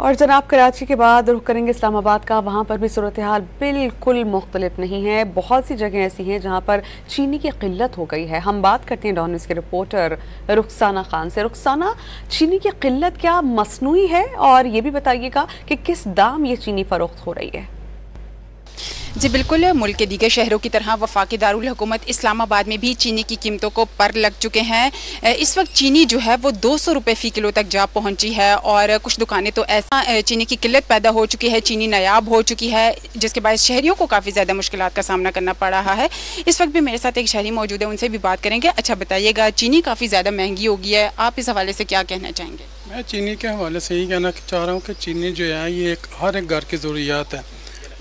और जनाब कराची के बाद रुख करेंगे इस्लामाबाद का। वहाँ पर भी सूरत हाल बिल्कुल मुख्तलिफ नहीं है। बहुत सी जगह ऐसी हैं जहाँ पर चीनी की किल्लत हो गई है। हम बात करते हैं डॉन न्यूज़ के रिपोर्टर रुखसाना खान से। रुखसाना, चीनी की किल्लत क्या मसनूई है, और ये भी बताइएगा कि किस दाम ये चीनी फरोख्त हो रही है? जी बिल्कुल, मुल्क के दीगर शहरों की तरह वफाकी दारुल हुकूमत इस्लामाबाद में भी चीनी की कीमतों को पर लग चुके हैं। इस वक्त चीनी जो है वो 200 रुपये फ़ी किलो तक जा पहुंची है, और कुछ दुकानें तो ऐसा चीनी की किल्लत पैदा हो चुकी है, चीनी नायाब हो चुकी है, जिसके बायस शहरियों को काफ़ी ज़्यादा मुश्किलात का सामना करना पड़ रहा है। इस वक्त भी मेरे साथ एक शहरी मौजूद है, उनसे भी बात करेंगे। अच्छा बताइएगा, चीनी काफ़ी ज़्यादा महंगी हो गई है, आप इस हवाले से क्या कहना चाहेंगे? मैं चीनी के हवाले से यही कहना चाह रहा हूँ कि चीनी जो है ये हर एक घर की ज़रूरियात है,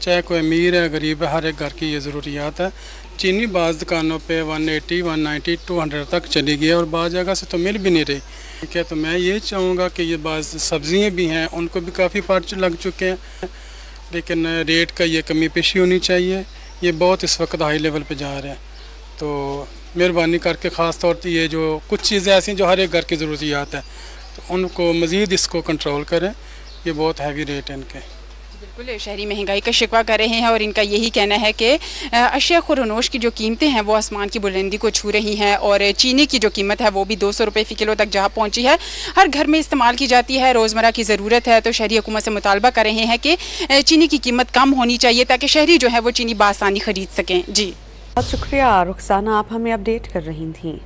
चाहे कोई अमीर है गरीब है, हर एक घर की ये ज़रूरियात है। चीनी बाज़ दुकानों पे 180, 190, 200 तक चली गई है, और बाज़ जगह से तो मिल भी नहीं रही। ठीक है, तो मैं ये चाहूँगा कि ये बाज़ सब्ज़ियाँ भी हैं, उनको भी काफ़ी पार्ट लग चुके हैं, लेकिन रेट का ये कमी पेशी होनी चाहिए। ये बहुत इस वक्त हाई लेवल पर जा रहे हैं, तो मेहरबानी करके ख़ास तौर पर ये जो कुछ चीज़ें ऐसी जो हर एक घर की ज़रूरियात है, तो उनको मज़ीद इसको कंट्रोल करें। ये बहुत हैवी रेट है इनके। बिल्कुल, शहरी महंगाई का शिकवा कर रहे हैं, और इनका यही कहना है कि अशिया खुरनोश की जो कीमतें हैं वो आसमान की बुलंदी को छू रही हैं, और चीनी की जो कीमत है वो भी 200 रुपये फ़ी किलो तक जा पहुंची है। हर घर में इस्तेमाल की जाती है, रोज़मर्रा की ज़रूरत है, तो शहरी हुकूमत से मुतालबा कर रहे हैं कि चीनी की कीमत कम होनी चाहिए ताकि शहरी जो है वो चीनी बासानी ख़रीद सकें। जी बहुत शुक्रिया रुखसाना, आप हमें अपडेट कर रही थी।